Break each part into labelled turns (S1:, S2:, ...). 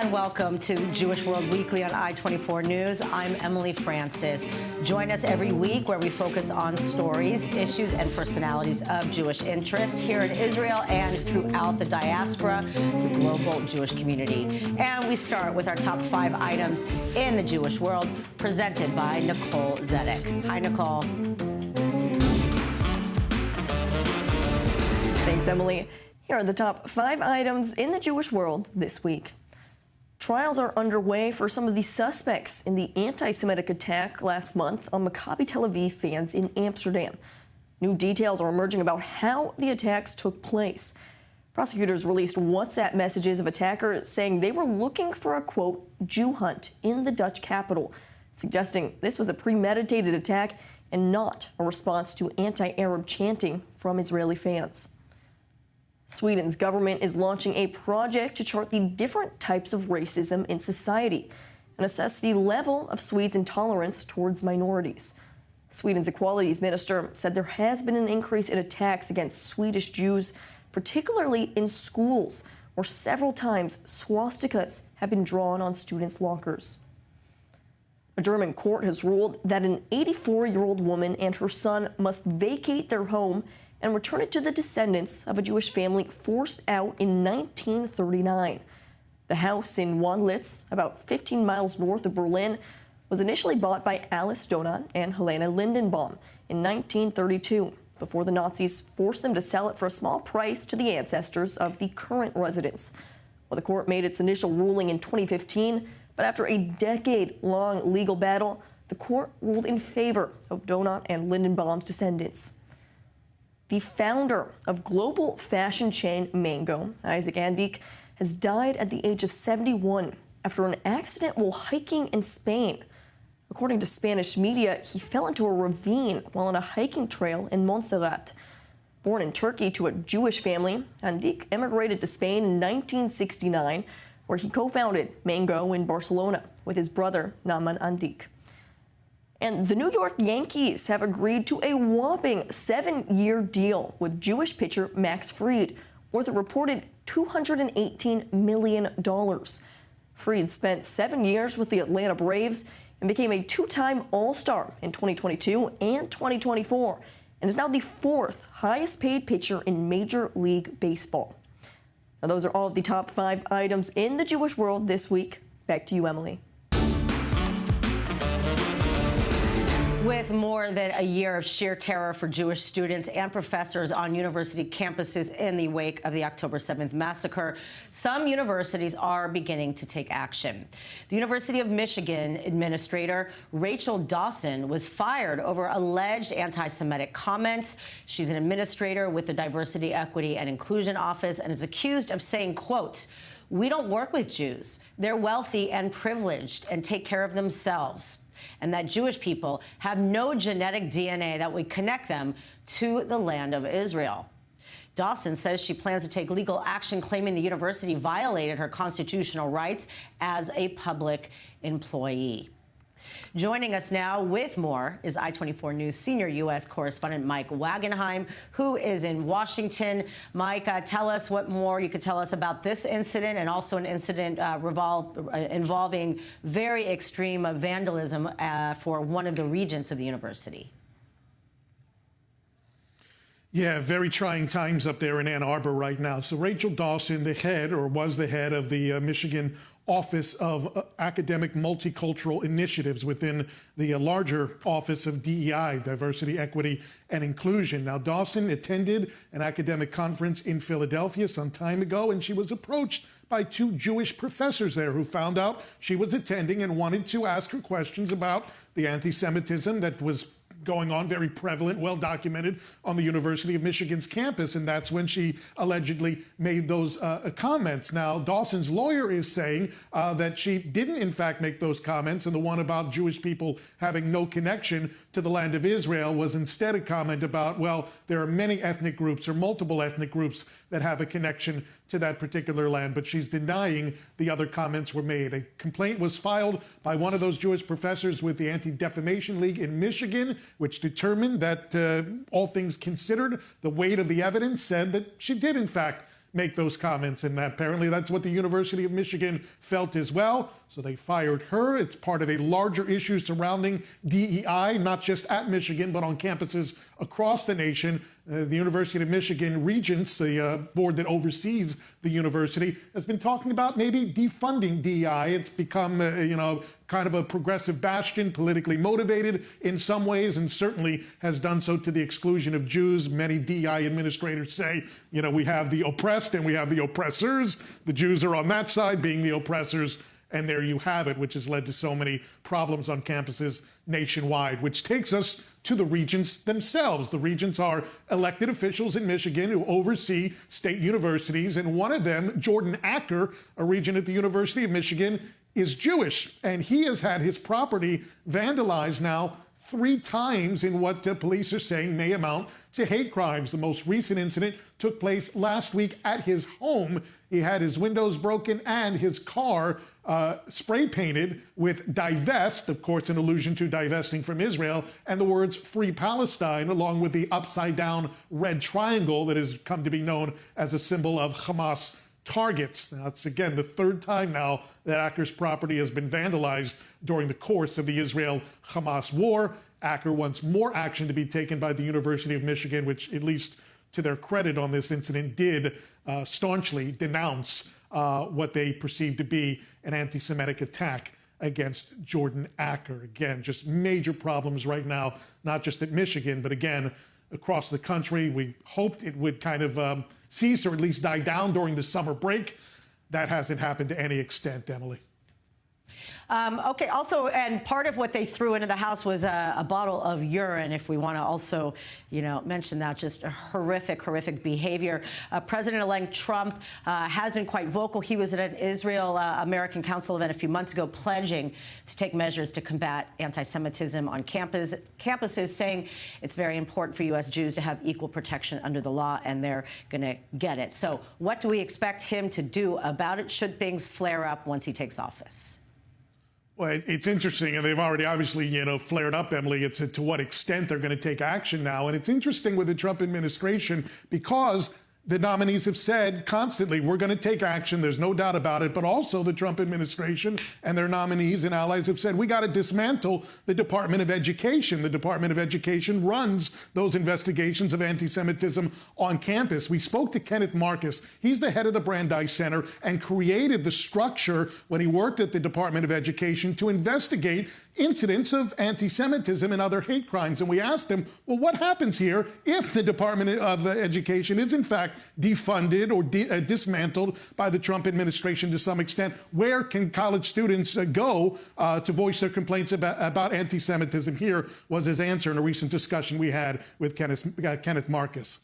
S1: and welcome to Jewish World Weekly on I-24 News. I'm Emily Francis. Join us every week where we focus on stories, issues, and personalities of Jewish interest here in Israel and throughout the diaspora, the global Jewish community. And we start with our top 5 items in the Jewish world, presented by Nicole Zedek. Hi, Nicole.
S2: Thanks, Emily. Here are the top 5 items in the Jewish world this week. Trials are underway for some of the suspects in the anti-Semitic attack last month on Maccabi Tel Aviv fans in Amsterdam. New details are emerging about how the attacks took place. Prosecutors released WhatsApp messages of attackers saying they were looking for a, quote, Jew hunt in the Dutch capital, suggesting this was a premeditated attack and not a response to anti-Arab chanting from Israeli fans. Sweden's government is launching a project to chart the different types of racism in society and assess the level of Swedes' intolerance towards minorities. Sweden's equalities minister said there has been an increase in attacks against Swedish Jews, particularly in schools, where several times swastikas have been drawn on students' lockers. A German court has ruled that an 84-year-old woman and her son must vacate their home and return it to the descendants of a Jewish family forced out in 1939. The house in Wandlitz, about 15 miles north of Berlin, was initially bought by Alice Donat and Helena Lindenbaum in 1932, before the Nazis forced them to sell it for a small price to the ancestors of the current residents. Well, the court made its initial ruling in 2015, but after a decade-long legal battle, the court ruled in favor of Donat and Lindenbaum's descendants. The founder of global fashion chain Mango, Isaac Andique, has died at the age of 71 after an accident while hiking in Spain. According to Spanish media, he fell into a ravine while on a hiking trail in Montserrat. Born in Turkey to a Jewish family, Andique immigrated to Spain in 1969, where he co-founded Mango in Barcelona with his brother, Naaman Andique. And the New York Yankees have agreed to a whopping 7-year deal with Jewish pitcher Max Fried, worth a reported $218 million. Fried spent 7 years with the Atlanta Braves and became a 2-time All-Star in 2022 and 2024, and is now the 4th highest-paid pitcher in Major League Baseball. Now, those are all of the top 5 items in the Jewish world this week. Back to you, Emily.
S1: With more than a year of sheer terror for Jewish students and professors on university campuses in the wake of the October 7th massacre, some universities are beginning to take action. The University of Michigan administrator Rachel Dawson was fired over alleged anti-Semitic comments. She's an administrator with the Diversity, Equity, and Inclusion Office and is accused of saying, quote, "We don't work with Jews. They're wealthy and privileged and take care of themselves," and that Jewish people have no genetic DNA that would connect them to the land of Israel. Dawson says she plans to take legal action, claiming the university violated her constitutional rights as a public employee. Joining us now with more is I-24 News senior U.S. correspondent Mike Wagenheim, who is in Washington. Mike, tell us what more you could tell us about this incident and also an incident involving very extreme vandalism for one of the regents of the university.
S3: Yeah, very trying times up there in Ann Arbor right now. So Rachel Dawson, the head, or was the head of the Michigan Office of Academic Multicultural Initiatives within the larger Office of DEI, Diversity, Equity, and Inclusion. Now, Dawson attended an academic conference in Philadelphia some time ago, and she was approached by 2 Jewish professors there who found out she was attending and wanted to ask her questions about the anti-Semitism that was going on, very prevalent, well documented on the University of Michigan's campus, and that's when she allegedly made those comments. Now, Dawson's lawyer is saying that she didn't, in fact, make those comments, and the one about Jewish people having no connection to the land of Israel was instead a comment about, well, there are many ethnic groups or multiple ethnic groups that have a connection to that particular land, but she's denying the other comments were made. A complaint was filed by one of those Jewish professors with the Anti-Defamation League in Michigan, which determined that all things considered, the weight of the evidence said that she did, in fact, make those comments, and apparently that's what the University of Michigan felt as well. So they fired her. It's part of a larger issue surrounding DEI, not just at Michigan, but on campuses across the nation. The University of Michigan Regents, the board that oversees the university, has been talking about maybe defunding DEI. It's become, kind of a progressive bastion, politically motivated in some ways, and certainly has done so to the exclusion of Jews. Many DEI administrators say, we have the oppressed and we have the oppressors. The Jews are on that side being the oppressors. And there you have it, which has led to so many problems on campuses nationwide, which takes us to the regents themselves. The regents are elected officials in Michigan who oversee state universities, and one of them, Jordan Acker, a regent at the University of Michigan, is Jewish, and he has had his property vandalized now 3 times in what police are saying may amount to hate crimes. The most recent incident took place last week at his home. He had his windows broken and his car spray painted with divest, of course, an allusion to divesting from Israel, and the words Free Palestine, along with the upside down red triangle that has come to be known as a symbol of Hamas targets. Now, it's again the 3rd time now that Acker's property has been vandalized during the course of the Israel-Hamas war. Acker wants more action to be taken by the University of Michigan, which, at least to their credit on this incident, did staunchly denounce what they perceive to be an anti-Semitic attack against Jordan Acker. Again, just major problems right now, not just at Michigan, but again, across the country. We hoped it would kind of cease or at least die down during the summer break. That hasn't happened to any extent, Emily.
S1: Okay, also, and part of what they threw into the house was a bottle of urine, if we want to also, mention that. Just a horrific behavior. President-elect Trump has been quite vocal. He was at an Israel-American Council event a few months ago pledging to take measures to combat anti-Semitism on campuses, saying it's very important for U.S. Jews to have equal protection under the law, and they're going to get it. So what do we expect him to do about it should things flare up once he takes office?
S3: Well, it's interesting, and they've already obviously, flared up, Emily. It's to what extent they're going to take action now. And it's interesting with the Trump administration because the nominees have said constantly, we're going to take action. There's no doubt about it. But also the Trump administration and their nominees and allies have said, we got to dismantle the Department of Education. The Department of Education runs those investigations of anti-Semitism on campus. We spoke to Kenneth Marcus. He's the head of the Brandeis Center and created the structure when he worked at the Department of Education to investigate incidents of anti-Semitism and other hate crimes. And we asked him, well, what happens here if the Department of Education is in fact defunded or dismantled by the Trump administration to some extent? Where can college students go to voice their complaints about anti-Semitism? Here was his answer in a recent discussion we had with Kenneth Marcus.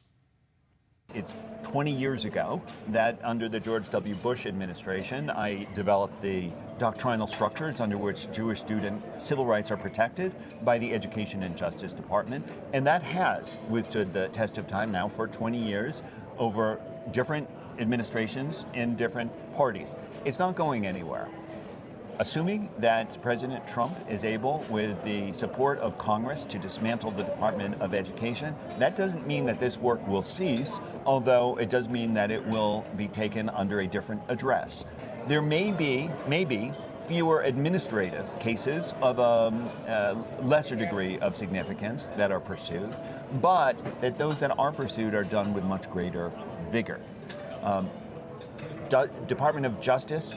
S4: It's 20 years ago that under the George W. Bush administration, I developed the doctrinal structures under which Jewish student civil rights are protected by the Education and Justice Department. And that has withstood the test of time now for 20 years over different administrations in different parties. It's not going anywhere. Assuming that President Trump is able, with the support of Congress, to dismantle the Department of Education, that doesn't mean that this work will cease, although it does mean that it will be taken under a different address. There may be fewer administrative cases of a lesser degree of significance that are pursued, but that those that are pursued are done with much greater vigor. Department of Justice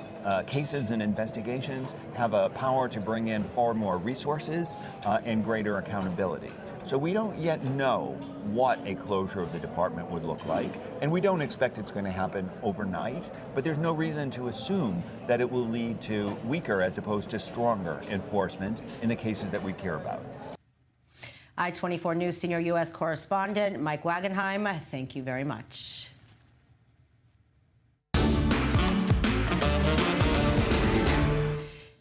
S4: cases and investigations have a power to bring in far more resources and greater accountability. So we don't yet know what a closure of the department would look like, and we don't expect it's going to happen overnight, but there's no reason to assume that it will lead to weaker as opposed to stronger enforcement in the cases that we care about.
S1: I-24 News senior U.S. correspondent Mike Wagenheim, thank you very much.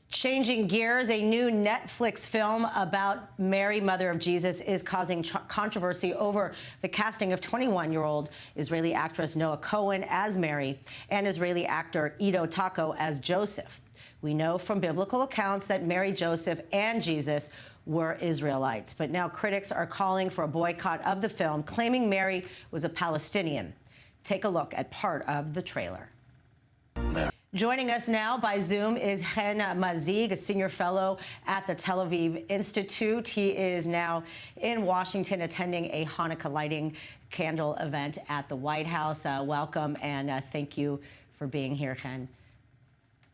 S1: Changing gears, a new Netflix film about Mary, Mother of Jesus, is causing controversy over the casting of 21-year-old Israeli actress Noah Cohen as Mary and Israeli actor Ido Taco as Joseph. We know from biblical accounts that Mary, Joseph, and Jesus were Israelites, but now critics are calling for a boycott of the film, claiming Mary was a Palestinian. Take a look at part of the trailer. Joining us now by Zoom is Chen Mazig, a senior fellow at the Tel Aviv Institute. He is now in Washington attending a Hanukkah lighting candle event at the White House. Welcome and thank you for being here, Chen.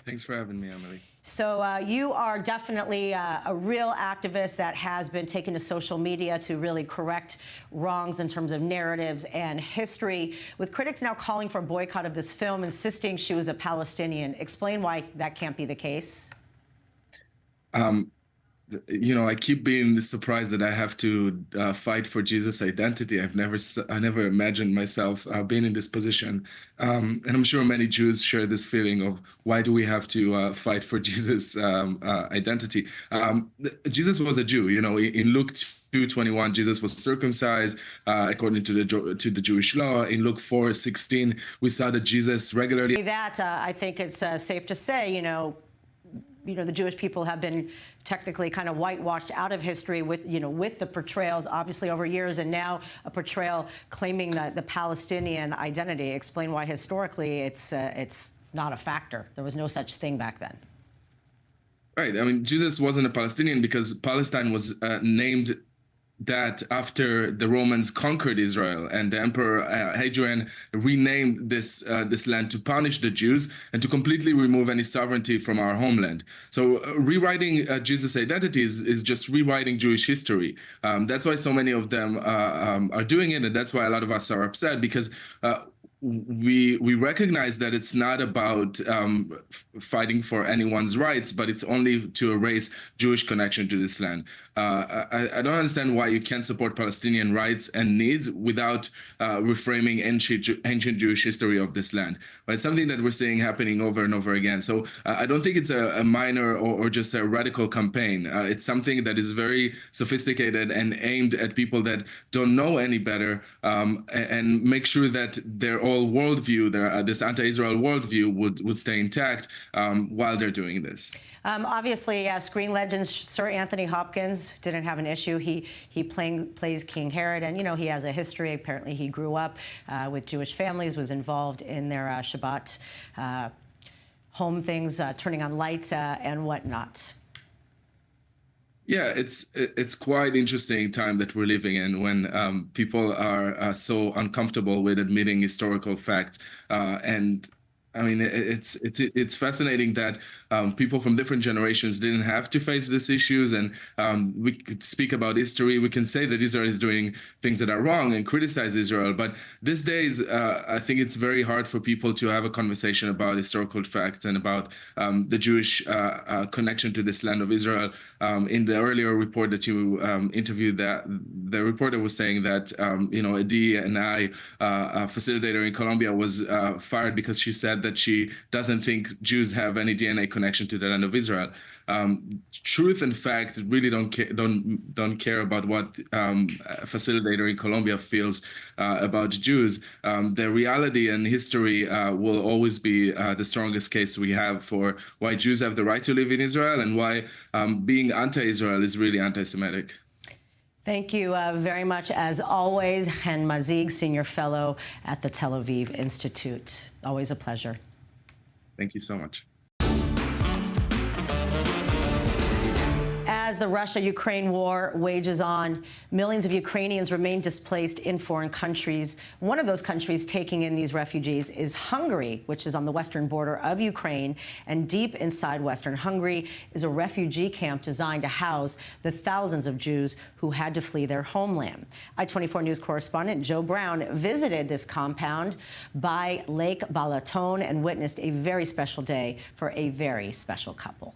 S5: Thanks for having me, Emily.
S1: So you are definitely a real activist that has been taken to social media to really correct wrongs in terms of narratives and history, with critics now calling for a boycott of this film, insisting she was a Palestinian. Explain why that can't be the case.
S5: You know, I keep being surprised that I have to fight for Jesus' identity. I never imagined myself being in this position. And I'm sure many Jews share this feeling of why do we have to fight for Jesus' identity? Jesus was a Jew. You know, in Luke 2:21, Jesus was circumcised according to the Jewish law. In Luke 4:16, we saw that Jesus regularly.
S1: That I think it's safe to say, you know, the Jewish people have been technically kind of whitewashed out of history with the portrayals, obviously over years, and now a portrayal claiming the Palestinian identity. Explain why historically it's not a factor. There was no such thing back then.
S5: Right. I mean, Jesus wasn't a Palestinian because Palestine was named that after the Romans conquered Israel, and the Emperor Hadrian renamed this land to punish the Jews and to completely remove any sovereignty from our homeland. So rewriting Jesus' identity is just rewriting Jewish history. That's why so many of them are doing it, and that's why a lot of us are upset, because we recognize that it's not about fighting for anyone's rights, but it's only to erase Jewish connection to this land. I don't understand why you can't support Palestinian rights and needs without reframing ancient Jewish history of this land. But it's something that we're seeing happening over and over again. So I don't think it's a minor or just a radical campaign. It's something that is very sophisticated and aimed at people that don't know any better, and make sure that their whole worldview, this anti-Israel worldview, would stay intact while they're doing this.
S1: Obviously, screen legend Sir Anthony Hopkins didn't have an issue. He plays King Herod, and he has a history. Apparently, he grew up with Jewish families, was involved in their Shabbat home things, turning on lights and whatnot.
S5: Yeah, it's quite interesting time that we're living in when people are so uncomfortable with admitting historical facts, and I mean, it's fascinating that people from different generations didn't have to face these issues, and we could speak about history. We can say that Israel is doing things that are wrong and criticize Israel, but these days, I think it's very hard for people to have a conversation about historical facts and about the Jewish connection to this land of Israel. In the earlier report that you interviewed, the reporter was saying that Adi and I, a facilitator in Colombia, was fired because she said that she doesn't think Jews have any DNA connection to the land of Israel. Truth and fact really don't care about what a facilitator in Colombia feels about Jews. The reality and history will always be the strongest case we have for why Jews have the right to live in Israel and why being anti-Israel is really anti-Semitic.
S1: Thank you very much, as always, Chen Mazig, Senior Fellow at the Tel Aviv Institute. Always a pleasure.
S5: Thank you so much.
S1: As the Russia-Ukraine war wages on, millions of Ukrainians remain displaced in foreign countries. One of those countries taking in these refugees is Hungary, which is on the western border of Ukraine. And deep inside western Hungary is a refugee camp designed to house the thousands of Jews who had to flee their homeland. I-24 News correspondent Joe Brown visited this compound by Lake Balaton and witnessed a very special day for a very special couple.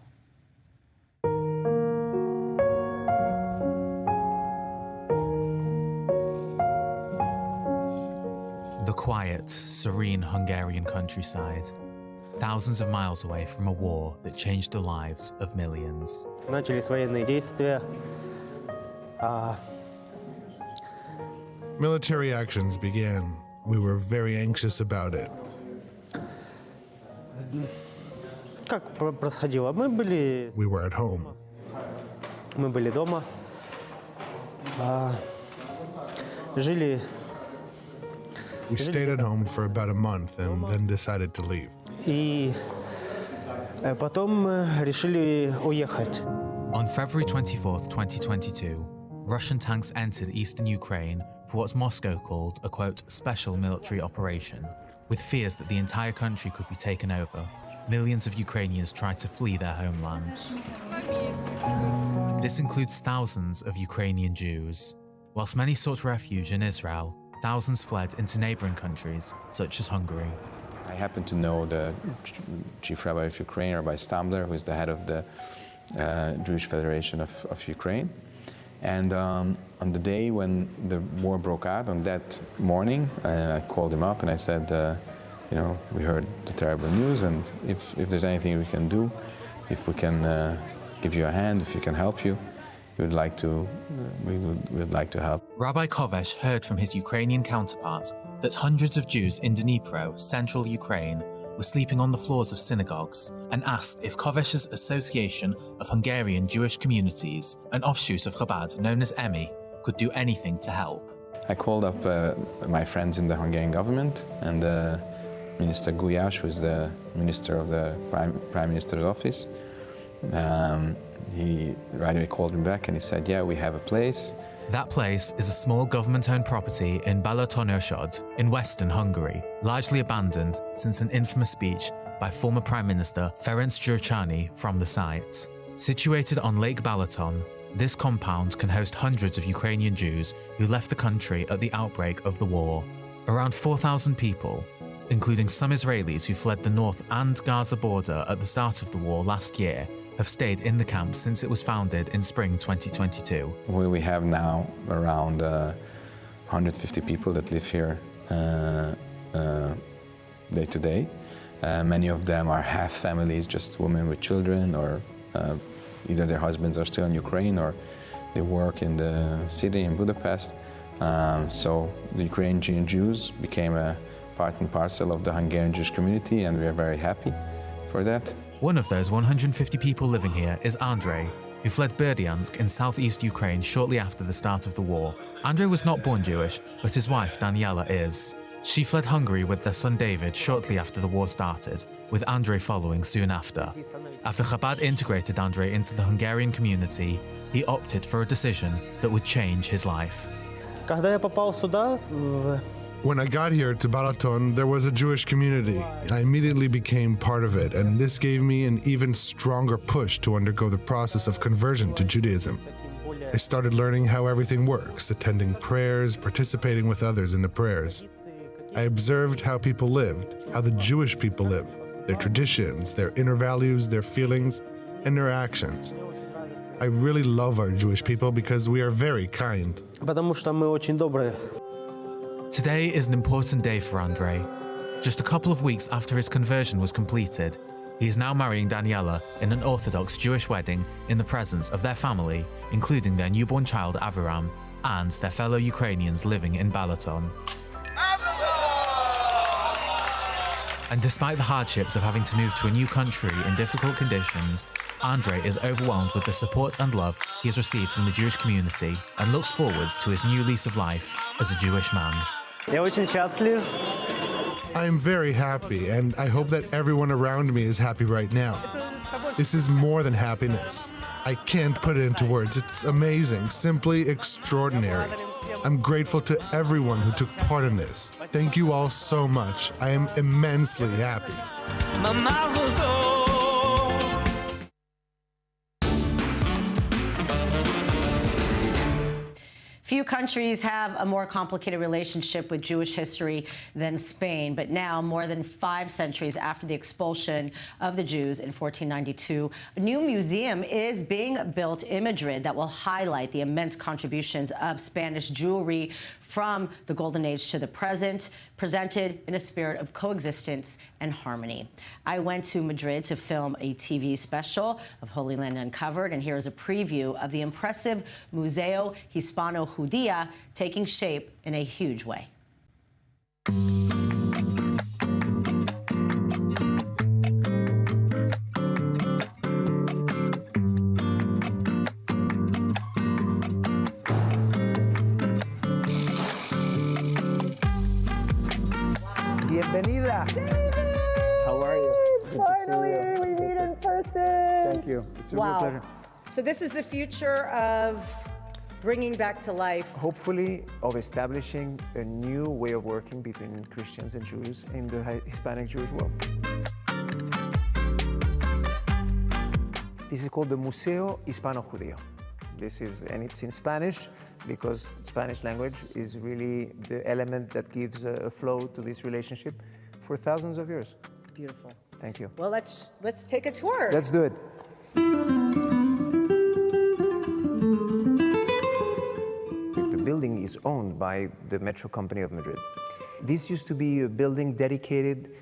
S6: The quiet, serene Hungarian countryside, thousands of miles away from a war that changed the lives of millions.
S7: Начались военные действия.
S8: Military actions began. We were very anxious about it.
S7: Как происходило?
S8: We were at home.
S7: Мы были дома. Жили
S8: We stayed at home for about a month and then decided to leave.
S7: И потом решили уехать.
S6: On February 24th, 2022, Russian tanks entered eastern Ukraine for what Moscow called a, quote, special military operation. With fears that the entire country could be taken over, millions of Ukrainians tried to flee their homeland. This includes thousands of Ukrainian Jews. Whilst many sought refuge in Israel, thousands fled into neighboring countries, such as Hungary.
S9: I happen to know the chief rabbi of Ukraine, Rabbi Stamler, who is the head of the Jewish Federation of Ukraine. And on the day when the war broke out, on that morning, I called him up and I said, you know, we heard the terrible news, and if there's anything we can do, if we can give you a hand, if we can help you, we would like to help.
S6: Rabbi Kovesh heard from his Ukrainian counterpart that hundreds of Jews in Dnipro, central Ukraine, were sleeping on the floors of synagogues, and asked if Kovesh's Association of Hungarian Jewish Communities, an offshoot of Chabad known as EMI, could do anything to help.
S9: I called up my friends in the Hungarian government and Minister Gulyás, who is the minister of the Prime Minister's office. He right away called me back and he said, yeah, we have a place.
S6: That place is a small government-owned property in Balatonőrsöd in western Hungary, largely abandoned since an infamous speech by former Prime Minister Ferenc Gyurcsány from the site. Situated on Lake Balaton, this compound can host hundreds of Ukrainian Jews who left the country at the outbreak of the war. Around 4,000 people, including some Israelis who fled the North and Gaza border at the start of the war last year, have stayed in the camp since it was founded in spring 2022.
S9: We have now around 150 people that live here day to day. Many of them are half families, just women with children, or either their husbands are still in Ukraine or they work in the city in Budapest. So the Ukrainian Jews became a part and parcel of the Hungarian Jewish community, and we are very happy for that.
S6: One of those 150 people living here is Andrei, who fled Berdyansk in southeast Ukraine shortly after the start of the war. Andrei was not born Jewish, but his wife Daniela is. She fled Hungary with their son David shortly after the war started, with Andrei following soon after. After Chabad integrated Andrei into the Hungarian community, he opted for a decision that would change his life.
S7: Когда я попал сюда,
S8: When I got here to Balaton, there was a Jewish community. I immediately became part of it, and this gave me an even stronger push to undergo the process of conversion to Judaism. I started learning how everything works, attending prayers, participating with others in the prayers. I observed how people lived, how the Jewish people live, their traditions, their inner values, their feelings, and their actions. I really love our Jewish people because we are very kind.
S7: потому что мы очень добрые.
S6: Today is an important day for Andrei. Just a couple of weeks after his conversion was completed, he is now marrying Daniela in an Orthodox Jewish wedding in the presence of their family, including their newborn child Aviram and their fellow Ukrainians living in Balaton. And despite the hardships of having to move to a new country in difficult conditions, Andrei is overwhelmed with the support and love he has received from the Jewish community and looks forward to his new lease of life as a Jewish man.
S7: Я очень счастлив.
S8: I am very happy, and I hope that everyone around me is happy right now. This is more than happiness. I can't put it into words. It's amazing, simply extraordinary. I'm grateful to everyone who took part in this. Thank you all so much. I am immensely happy.
S1: Few countries have a more complicated relationship with Jewish history than Spain, but now, more than 5 centuries after the expulsion of the Jews in 1492, a new museum is being built in Madrid that will highlight the immense contributions of Spanish Jewry from the Golden Age to the present, presented in a spirit of coexistence and harmony. I went to Madrid to film a TV special of Holy Land Uncovered, and here is a preview of the impressive Museo Hispano-Judía taking shape in a huge way.
S10: Bienvenida. How are you?
S11: Finally, we meet in person.
S10: Thank you. It's a real pleasure.
S11: So this is the future of bringing back to life.
S10: Hopefully, of establishing a new way of working between Christians and Jews in the Hispanic Jewish world. This is called the Museo Hispano-Judío. And it's in Spanish because Spanish language is really the element that gives a flow to this relationship for thousands of years.
S11: Beautiful.
S10: Thank you.
S11: Well, let's take a tour.
S10: Let's do it. The building is owned by the Metro Company of Madrid. This used to be a building dedicated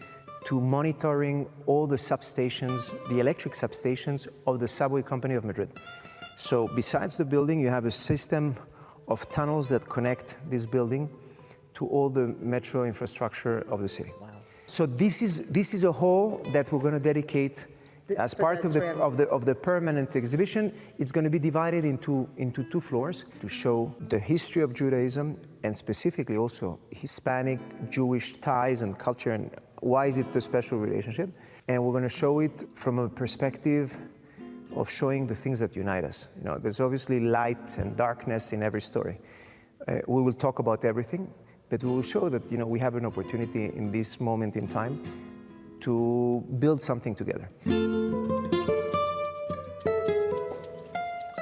S10: to monitoring all the substations, the electric substations of the Subway Company of Madrid. So besides the building, you have a system of tunnels that connect this building to all the metro infrastructure of the city. Wow. So this is a hall that we're going to dedicate as part of the permanent exhibition. It's going to be divided into two floors to show the history of Judaism and specifically also Hispanic Jewish ties and culture and why is it a special relationship. And we're going to show it from a perspective of showing the things that unite us. You know, there's obviously light and darkness in every story. We will talk about everything, but we will show that we have an opportunity in this moment in time to build something together.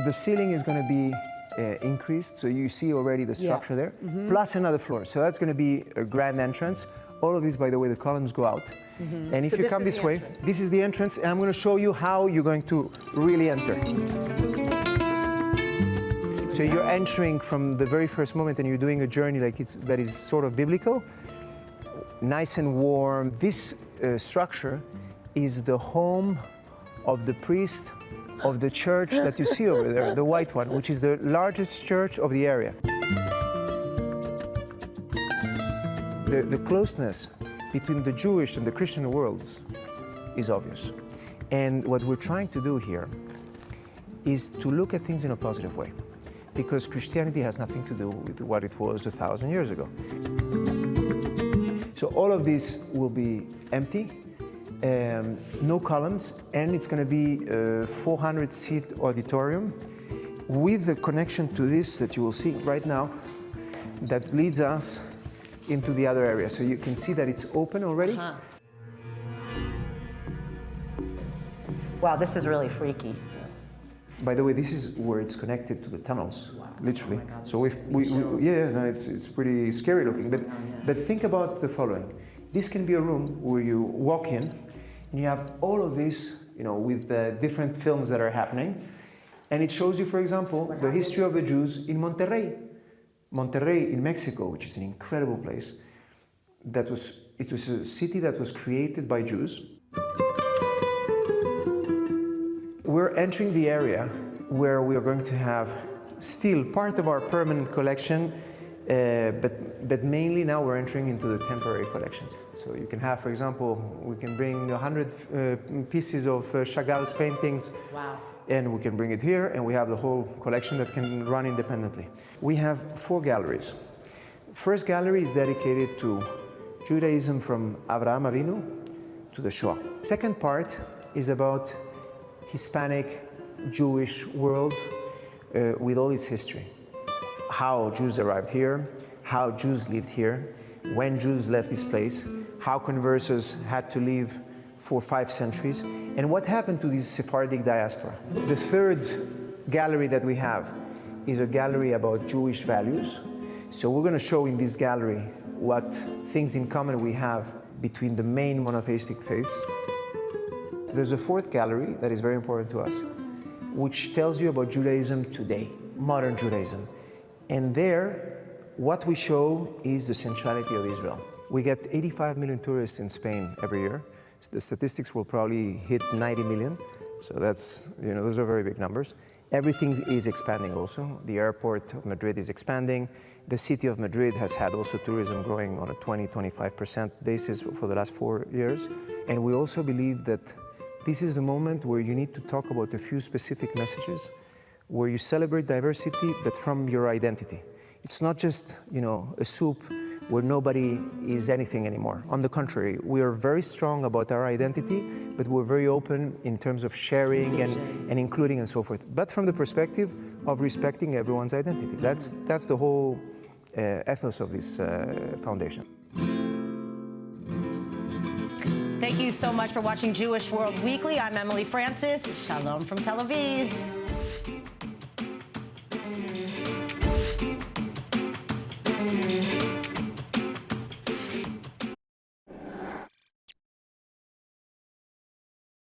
S10: The ceiling is going to be increased, so you see already the structure there, plus another floor. So that's going to be a grand entrance. All of these, by the way, the columns go out. And if you come this way, this is the entrance, and I'm going to show you how you're going to really enter. So you're entering from the very first moment, and you're doing a journey that is sort of biblical, nice and warm. This structure is the home of the priest of the church that you see over there, the white one, which is the largest church of the area. The closeness between the Jewish and the Christian worlds is obvious. And what we're trying to do here is to look at things in a positive way, because Christianity has nothing to do with what it was 1,000 years ago. So all of this will be empty, no columns, and it's going to be a 400-seat auditorium with a connection to this that you will see right now that leads us into the other area. So you can see that it's open already.
S11: Wow, this is really freaky.
S10: By the way, this is where it's connected to the tunnels, literally. So it's pretty scary looking. But think about the following. This can be a room where you walk in and you have all of this, with the different films that are happening. And it shows you, for example, the history of the Jews in Monterrey in Mexico, which is an incredible place. It was a city that was created by Jews. We're entering the area where we are going to have still part of our permanent collection, but mainly now we're entering into the temporary collections. So you can have, for example, we can bring 100 pieces of Chagall's paintings.
S11: Wow.
S10: And we can bring it here, and we have the whole collection that can run independently. We have 4 galleries. First gallery is dedicated to Judaism from Avraham Avinu to the Shoah. Second part is about Hispanic Jewish world with all its history. How Jews arrived here, how Jews lived here, when Jews left this place, how conversos had to leave for 5 centuries, and what happened to this Sephardic diaspora. The third gallery that we have is a gallery about Jewish values. So we're going to show in this gallery what things in common we have between the main monotheistic faiths. There's a fourth gallery that is very important to us, which tells you about Judaism today, modern Judaism. And there, what we show is the centrality of Israel. We get 85 million tourists in Spain every year. The statistics will probably hit 90 million. So that's, those are very big numbers. Everything is expanding also. The airport of Madrid is expanding. The city of Madrid has had also tourism growing on a 20-25% basis for the last 4 years. And we also believe that this is the moment where you need to talk about a few specific messages, where you celebrate diversity, but from your identity. It's not just, a soup where nobody is anything anymore. On the contrary, we are very strong about our identity, but we're very open in terms of sharing and including and so forth. But from the perspective of respecting everyone's identity. That's the whole ethos of this foundation.
S1: Thank you so much for watching Jewish World Weekly. I'm Emily Francis. Shalom from Tel Aviv.